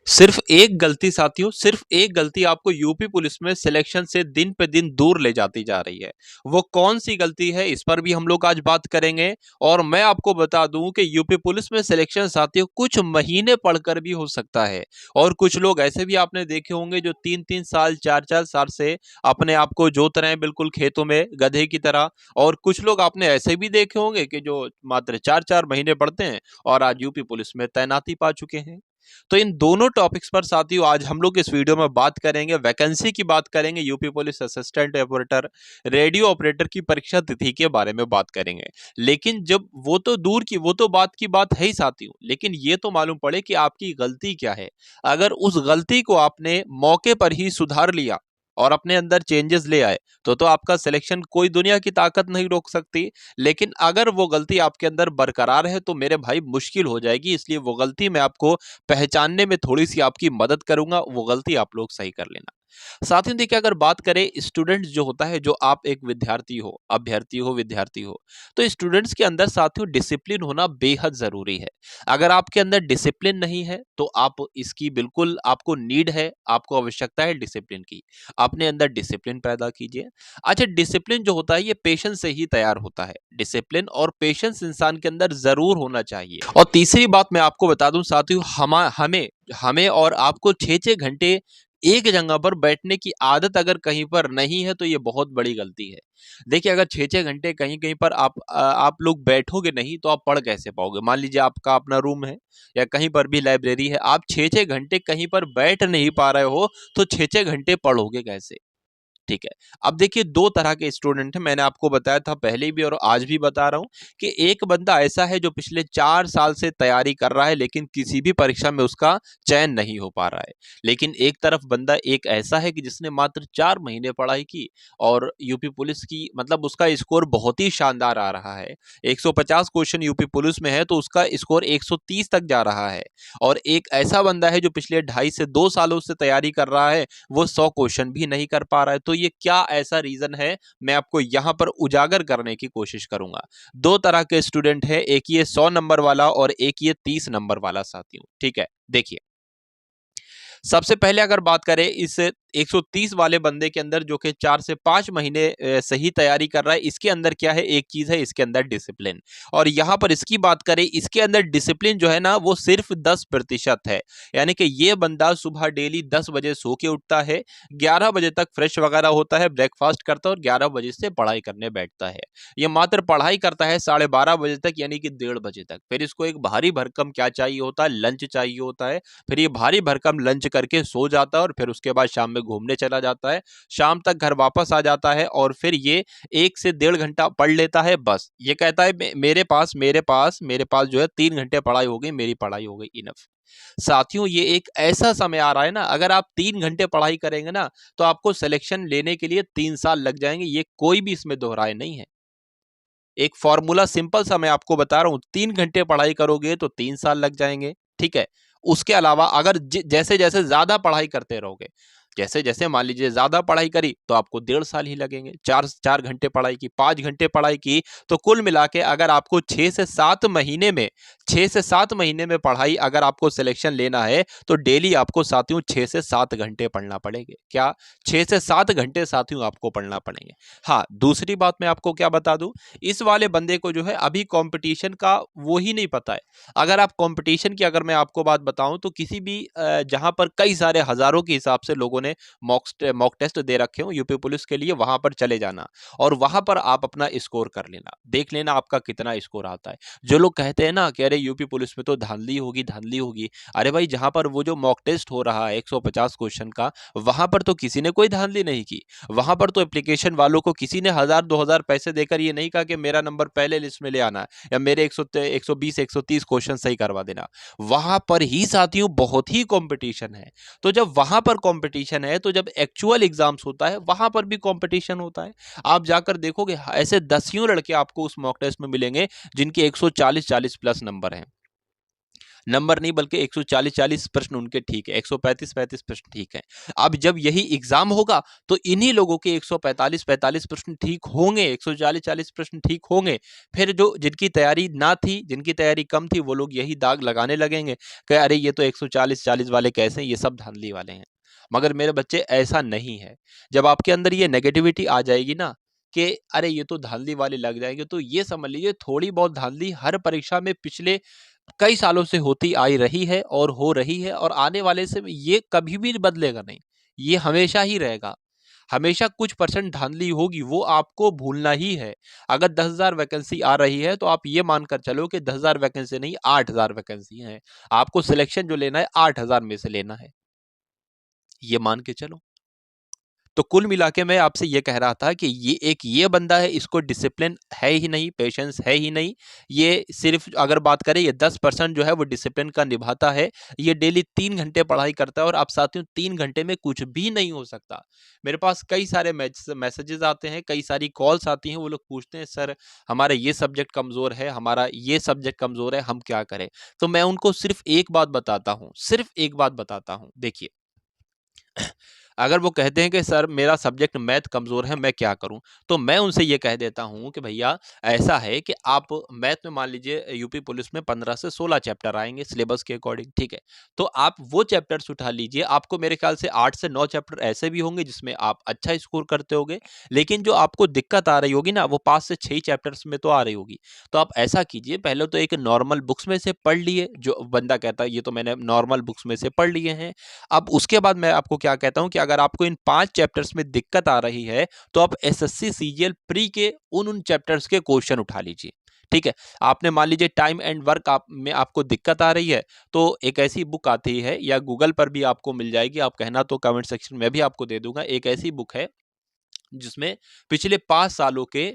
सिर्फ एक गलती साथियों, सिर्फ एक गलती आपको यूपी पुलिस में सिलेक्शन से दिन पे दिन दूर ले जाती जा रही है। वो कौन सी गलती है, इस पर भी हम लोग आज बात करेंगे। और मैं आपको बता दूं कि यूपी पुलिस में सिलेक्शन साथियों कुछ महीने पढ़कर भी हो सकता है। और कुछ लोग ऐसे भी आपने देखे होंगे जो 3-3 साल 4-4 साल से अपने आप को जोत रहे हैं बिल्कुल खेतों में गधे की तरह। और कुछ लोग आपने ऐसे भी देखे होंगे कि जो मात्र 4-4 महीने पढ़ते हैं और आज यूपी पुलिस में तैनाती पा चुके हैं। तो इन दोनों टॉपिक्स पर साथियों आज हम लोग इस वीडियो में बात करेंगे, वैकेंसी की बात करेंगे, UP police assistant operator, radio operator की परीक्षा तिथि के बारे में बात करेंगे। लेकिन जब वो तो दूर की, वो तो बात की बात है ही साथियों, लेकिन ये तो मालूम पड़े कि आपकी गलती क्या है। अगर उस गलती को आपने मौके पर ही सुधार लिया और अपने अंदर चेंजेस ले आए तो आपका सिलेक्शन कोई दुनिया की ताकत नहीं रोक सकती। लेकिन अगर वो गलती आपके अंदर बरकरार है तो मेरे भाई मुश्किल हो जाएगी। इसलिए वो गलती मैं आपको पहचानने में थोड़ी सी आपकी मदद करूंगा, वो गलती आप लोग सही कर लेना। साथियों देखिए, अगर बात करें स्टूडेंट्स जो होता है, जो आप एक विद्यार्थी हो, अभ्यर्थी हो, विद्यार्थी हो, तो स्टूडेंट्स के अंदर साथियों डिसिप्लिन होना बेहद जरूरी है। अगर आपके अंदर डिसिप्लिन नहीं है तो आप इसकी बिल्कुल, आपको नीड है, आपको आवश्यकता है डिसिप्लिन की। अपने अंदर डिसिप्लिन पैदा कीजिए। अच्छा, डिसिप्लिन जो होता है ये पेशेंस से ही तैयार होता है। डिसिप्लिन और पेशेंस इंसान के अंदर जरूर होना चाहिए। और तीसरी बात मैं आपको बता दूं साथियों, हमें हमें और आपको 6-6 घंटे एक जगह पर बैठने की आदत अगर कहीं पर नहीं है तो ये बहुत बड़ी गलती है। देखिए, अगर 6-6 घंटे कहीं कहीं पर आप लोग बैठोगे नहीं तो आप पढ़ कैसे पाओगे। मान लीजिए आपका अपना रूम है या कहीं पर भी लाइब्रेरी है, आप 6-6 घंटे कहीं पर बैठ नहीं पा रहे हो तो 6-6 घंटे पढ़ोगे कैसे। ठीक है। अब देखिए, दो तरह के स्टूडेंट हैं, मैंने आपको बताया था पहले भी और आज भी बता रहा हूं कि एक बंदा ऐसा है जो पिछले 4 साल से तैयारी कर रहा है लेकिन किसी भी परीक्षा में उसका चयन नहीं हो पा रहा है। लेकिन एक तरफ बंदा एक ऐसा है कि जिसने मात्र 4 महीने पढ़ाई की और यूपी पुलिस की, मतलब उसका स्कोर बहुत ही शानदार आ रहा है। 150 क्वेश्चन यूपी पुलिस में है तो उसका स्कोर 130 तक जा रहा है। और एक ऐसा बंदा है जो पिछले 2.5 से 2 सालों से तैयारी कर रहा है, वो 100 क्वेश्चन भी नहीं कर पा रहा है। तो ये क्या ऐसा रीजन है, मैं आपको यहां पर उजागर करने की कोशिश करूंगा। दो तरह के स्टूडेंट है, एक ये 100 नंबर वाला और एक ये 30 नंबर वाला साथियों। ठीक है, देखिए, सबसे पहले अगर बात करें इस 130 वाले बंदे के अंदर जो कि 4 से 5 महीने से ही तैयारी कर रहा है, इसके अंदर क्या है, एक चीज है इसके अंदर डिसिप्लिन। और यहां पर इसकी बात करें, इसके अंदर डिसिप्लिन जो है ना वो सिर्फ 10% है। यानी कि ये बंदा सुबह डेली 10 बजे सो के उठता है, 11 बजे तक फ्रेश वगैरह होता है, ब्रेकफास्ट करता है और 11 बजे से पढ़ाई करने बैठता है। ये मात्र पढ़ाई करता है 12:30 बजे तक, यानी कि 1:30 बजे तक। फिर इसको एक भारी भरकम क्या चाहिए होता है, लंच चाहिए होता है। फिर ये भारी भरकम लंच करके सो जाता है और फिर उसके बाद शाम में घूमने चला जाता है। शाम तक घर वापस आ जाता है और फिर ये 1 से 1.5 घंटा पढ़ लेता है। बस ये कहता है मेरे पास जो है 3 घंटे पढ़ाई हो गई, मेरी पढ़ाई हो गई इनफ। साथियों, ये एक ऐसा समय आ रहा है ना, अगर आप 3 घंटे पढ़ाई करेंगे ना तो आपको सिलेक्शन लेने के लिए 3 साल लग जाएंगे। ये कोई भी इसमें दोहराए नहीं है। एक फॉर्मूला सिंपल सा मैं आपको बता रहा हूं, 3 घंटे पढ़ाई करोगे तो 3 साल लग जाएंगे। ठीक है। उसके अलावा अगर जैसे जैसे ज्यादा पढ़ाई करते रहोगे, जैसे जैसे मान लीजिए ज्यादा पढ़ाई करी तो आपको 1.5 साल ही लगेंगे। 4 4 घंटे पढ़ाई की, 5 घंटे पढ़ाई की, तो कुल मिला के अगर आपको 6 से 7 महीने में, 6 से 7 महीने में पढ़ाई अगर आपको सिलेक्शन लेना है तो डेली आपको साथियों 6 से 7 घंटे पढ़ना पड़ेंगे। क्या? 6 से 7 घंटे साथियों आपको पढ़ना पड़ेंगे। हाँ, दूसरी बात मैं आपको क्या बता दूं, इस वाले बंदे को जो है अभी कंपटीशन का वो ही नहीं पता है। अगर आप कंपटीशन की, अगर मैं आपको बात बताऊं तो किसी भी जहां पर कई सारे हजारों के हिसाब से लोगों ने मॉक टेस्ट दे रखे हो यूपी पुलिस के लिए, वहां पर चले जाना और वहां पर आप अपना स्कोर कर लेना, देख लेना आपका कितना स्कोर आता है। जो लोग कहते हैं ना कि अरे यूपी पुलिस में तो धांधली होगी, धांधली होगी, अरे भाई जहां पर वो जो मॉक टेस्ट हो रहा है 150 क्वेश्चन का, वहां पर तो किसी ने कोई धांधली नहीं की। वहां पर तो एप्लीकेशन वालों को किसी ने 1000-2000 पैसे देकर ये नहीं कहा कि मेरा नंबर पहले लिस्ट में ले आना है या मेरे 120-130 क्वेश्चन सही करवा देना। वहां पर ही साथियों बहुत ही कंपटीशन है। तो जब वहां पर कंपटीशन है तो जब एक्चुअल एग्जाम्स होता है वहां पर भी कंपटीशन होता है। आप जाकर देखोगे ऐसे दसियों लड़के आपको उस मॉक टेस्ट में मिलेंगे जिनके 140-40 प्लस नंबर हैं। नंबर नहीं बल्कि 140 प्रश्न उनके ठीक है, 135 प्रश्न ठीक है। अब जब यही एग्जाम होगा तो इन्हीं लोगों के 145 प्रश्न ठीक होंगे, 140 प्रश्न ठीक होंगे। फिर जो जिनकी तैयारी ना थी, जिनकी तैयारी कम थी, वो लोग यही दाग लगाने लगेंगे कि अरे ये तो 140 वाले कैसे हैं, ये सब धांधली वाले हैं। मगर मेरे बच्चे ऐसा नहीं है। जब आपके अंदर ये नेगेटिविटी आ जाएगी ना कि अरे ये तो धांधली वाले लग जाएंगे, तो ये समझ लीजिए थोड़ी बहुत धांधली हर परीक्षा में पिछले कई सालों से होती आई रही है और हो रही है, और आने वाले से ये कभी भी बदलेगा नहीं, ये हमेशा ही रहेगा। हमेशा कुछ परसेंट धांधली होगी, वो आपको भूलना ही है। अगर 10,000 वैकेंसी आ रही है तो आप ये मानकर चलो कि 10,000 वैकेंसी नहीं, 8,000 वैकेंसी है। आपको सिलेक्शन जो लेना है 8,000 में से लेना है, ये मान के चलो। तो कुल मिला के मैं आपसे ये कह रहा था कि ये बंदा है, इसको डिसिप्लिन है ही नहीं, पेशेंस है ही नहीं। ये सिर्फ अगर बात करें, ये 10% जो है वो डिसिप्लिन का निभाता है। ये डेली 3 घंटे पढ़ाई करता है, और आप साथियों 3 घंटे में कुछ भी नहीं हो सकता। मेरे पास कई सारे मैसेजेस आते हैं, कई सारी कॉल्स आती हैं, वो लोग पूछते हैं सर हमारा ये सब्जेक्ट कमज़ोर है, हमारा ये सब्जेक्ट कमज़ोर है, हम क्या करें। तो मैं उनको सिर्फ एक बात बताता हूँ, सिर्फ एक बात बताता हूँ, देखिए अगर वो कहते हैं कि सर मेरा सब्जेक्ट मैथ कमज़ोर है, मैं क्या करूं, तो मैं उनसे ये कह देता हूं कि भैया ऐसा है कि आप मैथ में मान लीजिए यूपी पुलिस में 15 से 16 चैप्टर आएंगे सिलेबस के अकॉर्डिंग, ठीक है। तो आप वो चैप्टर्स उठा लीजिए, आपको मेरे ख्याल से 8 से 9 चैप्टर ऐसे भी होंगे जिसमें आप अच्छा स्कोर करते होगे, लेकिन जो आपको दिक्कत आ रही होगी ना वो 5 से 6 चैप्टर्स में तो आ रही होगी। तो आप ऐसा कीजिए, पहले तो एक नॉर्मल बुक्स में से पढ़ लिए, जो बंदा कहता है ये तो मैंने नॉर्मल बुक्स में से पढ़ लिए हैं। अब उसके बाद मैं आपको क्या कहता हूं कि अगर आपको इन 5 चैप्टर्स में दिक्कत आ रही है तो आप एसएससी सीजीएल प्री के उन चैप्टर्स के क्वेश्चन उठा लीजिए, ठीक है। आपने मान लीजिए टाइम एंड वर्क में आपको दिक्कत आ रही है, तो एक ऐसी बुक आती है, या गूगल पर भी आपको मिल जाएगी, आप कहना तो कमेंट सेक्शन में भी आपको दे दूंगा। एक ऐसी बुक है जिसमें पिछले 5 सालों के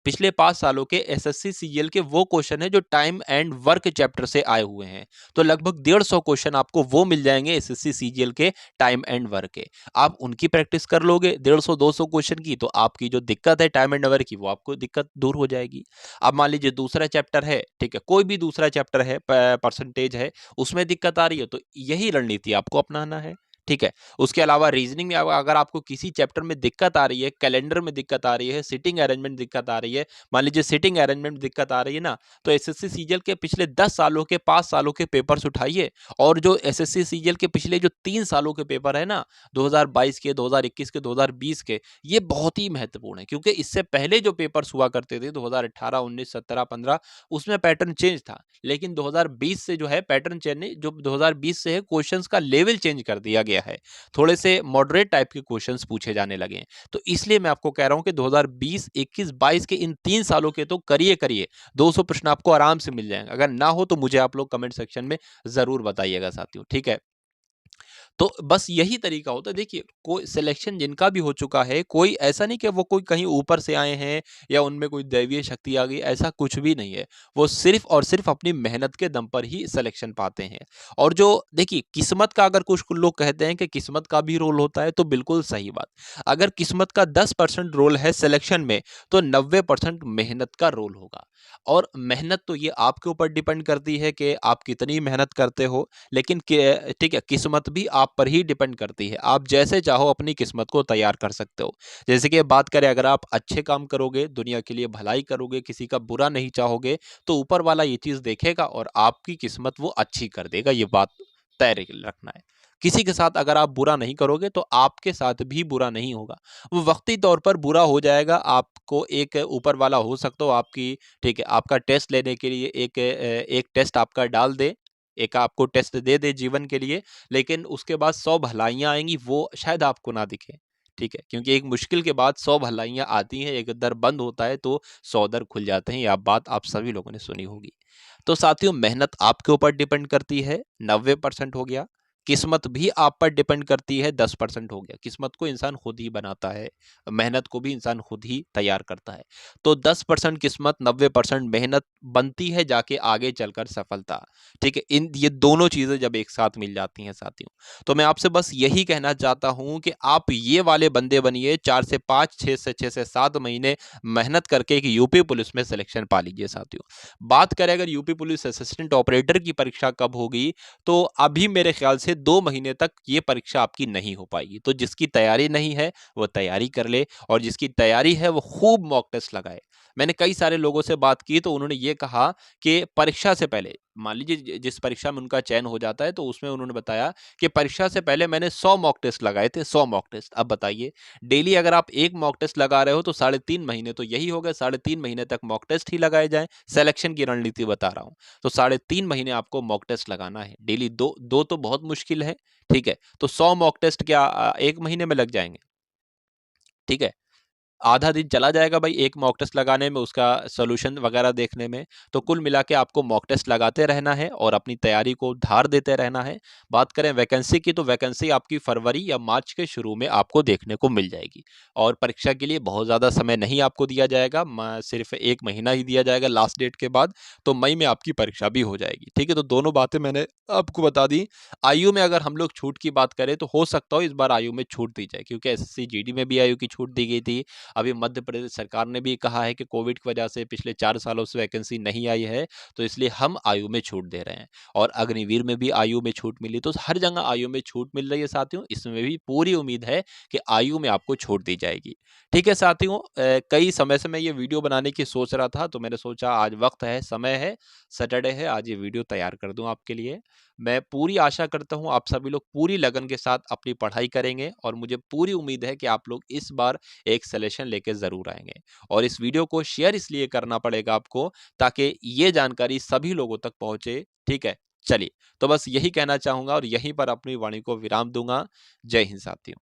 पिछले 5 सालों के एसएससी सीजीएल के वो क्वेश्चन है जो टाइम एंड वर्क चैप्टर से आए हुए हैं। तो लगभग 150 क्वेश्चन आपको वो मिल जाएंगे एसएससी सीजीएल के टाइम एंड वर्क के। आप उनकी प्रैक्टिस कर लोगे 150-200 क्वेश्चन की, तो आपकी जो दिक्कत है टाइम एंड वर्क की, वो आपको दिक्कत दूर हो जाएगी। अब मान लीजिए दूसरा चैप्टर है, ठीक है, कोई भी दूसरा चैप्टर है, परसेंटेज है, उसमें दिक्कत आ रही है, तो यही रणनीति आपको अपनाना है, ठीक है। उसके अलावा रीजनिंग में अगर आपको किसी चैप्टर में दिक्कत आ रही है, कैलेंडर में दिक्कत आ रही है, सिटिंग अरेंजमेंट दिक्कत आ रही है, मान लीजिए सिटिंग अरेंजमेंट दिक्कत आ रही है ना, तो एसएससी सीजीएल के पिछले 10 सालों के 5 सालों के पेपर्स उठाइए, और जो एसएससी सीजीएल के पिछले जो 3 सालों के पेपर है ना, 2022 के, 2021 के, 2020 के, ये बहुत ही महत्वपूर्ण है, क्योंकि इससे पहले जो पेपर्स हुआ करते थे 2018, 19, 17, 15, उसमें पैटर्न चेंज था। लेकिन 2020 से जो है पैटर्न चेंज नहीं, जो 2020 से है क्वेश्चंस का लेवल चेंज कर दिया गया है, थोड़े से मॉडरेट टाइप के क्वेश्चंस पूछे जाने लगे हैं। तो इसलिए मैं आपको कह रहा हूं कि 2020, 21, 22 के इन 3 सालों के तो करिए करिए, 200 प्रश्न आपको आराम से मिल जाएंगे। अगर ना हो तो मुझे आप लोग कमेंट सेक्शन में जरूर बताइएगा साथियों, ठीक है। तो बस यही तरीका होता है। देखिए कोई सिलेक्शन जिनका भी हो चुका है, कोई ऐसा नहीं कि वो कोई कहीं ऊपर से आए हैं या उनमें कोई दैवीय शक्ति आ गई, ऐसा कुछ भी नहीं है। वो सिर्फ और सिर्फ अपनी मेहनत के दम पर ही सिलेक्शन पाते हैं। और जो देखिए किस्मत का, अगर कुछ लोग कहते हैं कि किस्मत का भी रोल होता है, तो बिल्कुल सही बात। अगर किस्मत का 10% रोल है सिलेक्शन में, तो 90% मेहनत का रोल होगा। और मेहनत तो ये आपके ऊपर डिपेंड करती है कि आप कितनी मेहनत करते हो, लेकिन ठीक है, किस्मत भी आप पर ही डिपेंड करती है। आप जैसे चाहो अपनी किस्मत को तैयार कर सकते हो। जैसे कि बात करें, अगर आप अच्छे काम करोगे, दुनिया के लिए भलाई करोगे, किसी का बुरा नहीं चाहोगे, तो ऊपर वाला ये चीज़ देखेगा और आपकी किस्मत वो अच्छी कर देगा। ये बात तय रखना है। किसी के साथ अगर आप बुरा नहीं करोगे तो आपके साथ भी बुरा नहीं होगा। वो वक्ती तौर पर बुरा हो जाएगा। आपको एक ऊपर वाला हो सकता हो आपकी, ठीक है, आपका टेस्ट लेने के लिए एक टेस्ट आपका डाल दे, एक आपको टेस्ट दे दे जीवन के लिए, लेकिन उसके बाद 100 भलाइयाँ आएँगी, वो शायद आपको ना दिखे, ठीक है? क्योंकि एक मुश्किल के बाद 100 भलाइयाँ आती हैं, एक दर बंद होता है तो 100 दर खुल जाते हैं। ये बात आप सभी लोगों ने सुनी होगी। तो साथियों मेहनत आपके ऊपर डिपेंड करती है, 90% हो गया। किस्मत भी आप पर डिपेंड करती है, 10% हो गया। किस्मत को इंसान खुद ही बनाता है, मेहनत को भी इंसान खुद ही तैयार करता है। तो 10% किस्मत, 90% मेहनत बनती है जाके आगे चलकर सफलता। ठीक है, इन ये दोनों चीजें जब एक साथ मिल जाती हैं साथियों, तो मैं आपसे बस यही कहना चाहता हूं कि आप ये वाले बंदे बनिए, 4 से 5, 6 से 7 महीने मेहनत करके एक यूपी पुलिस में सिलेक्शन पा लीजिए साथियों। बात करें अगर यूपी पुलिस असिस्टेंट ऑपरेटर की परीक्षा कब होगी, तो अभी मेरे ख्याल से 2 महीने तक ये परीक्षा आपकी नहीं हो पाएगी। तो जिसकी तैयारी नहीं है वो तैयारी कर ले, और जिसकी तैयारी है वो खूब मॉक टेस्ट लगाए। मैंने कई सारे लोगों से बात की तो उन्होंने ये कहा कि परीक्षा से पहले, मान लीजिए जिस परीक्षा में उनका चयन हो जाता है, तो उसमें उन्होंने बताया कि परीक्षा से पहले मैंने 100 मॉक टेस्ट लगाए थे, 100 मॉक टेस्ट। अब बताइए, डेली अगर आप एक मॉक टेस्ट लगा रहे हो तो 3.5 महीने तो यही हो गए, 3.5 महीने तक मॉक टेस्ट ही लगाए जाएं। सिलेक्शन की रणनीति बता रहा हूं। तो 3.5 महीने आपको मॉक टेस्ट लगाना है डेली। दो दो तो बहुत मुश्किल है, ठीक है। तो 100 मॉक टेस्ट क्या 1 महीने में लग जाएंगे? ठीक है, आधा दिन चला जाएगा भाई एक मॉक टेस्ट लगाने में, उसका सॉल्यूशन वगैरह देखने में। तो कुल मिला के आपको मॉक टेस्ट लगाते रहना है और अपनी तैयारी को धार देते रहना है। बात करें वैकेंसी की, तो वैकेंसी आपकी फरवरी या मार्च के शुरू में आपको देखने को मिल जाएगी। और परीक्षा के लिए बहुत ज़्यादा समय नहीं आपको दिया जाएगा, सिर्फ 1 महीना ही दिया जाएगा लास्ट डेट के बाद। तो मई में आपकी परीक्षा भी हो जाएगी। ठीक है, तो दोनों बातें मैंने आपको बता दी। आयु में अगर हम लोग छूट की बात करें तो हो सकता हो इस बार आयु में छूट दी जाए, क्योंकि एसएससी जीडी में भी आयु की छूट दी गई थी। अभी मध्य प्रदेश सरकार ने भी कहा है कि कोविड की वजह से पिछले 4 सालों से वैकेंसी नहीं आई है, तो इसलिए हम आयु में छूट दे रहे हैं। और अग्निवीर में भी आयु में छूट मिली, तो हर जगह आयु में छूट मिल रही है साथियों। इसमें भी पूरी उम्मीद है कि आयु में आपको छूट दी जाएगी। ठीक है साथियों, कई समय से मैं ये वीडियो बनाने की सोच रहा था, तो मैंने सोचा आज वक्त है, समय है, सैटरडे है, आज ये वीडियो तैयार कर दूं आपके लिए। मैं पूरी आशा करता हूं आप सभी लोग पूरी लगन के साथ अपनी पढ़ाई करेंगे, और मुझे पूरी उम्मीद है कि आप लोग इस बार एक सलेक्शन लेके ज़रूर आएँगे। और इस वीडियो को शेयर इसलिए करना पड़ेगा आपको, ताकि ये जानकारी सभी लोगों तक पहुँचे, ठीक है? चलिए, तो बस यही कहना चाहूँगा और यहीं पर अपनी वाणी को विराम दूँगा। जय हिंद साथियों।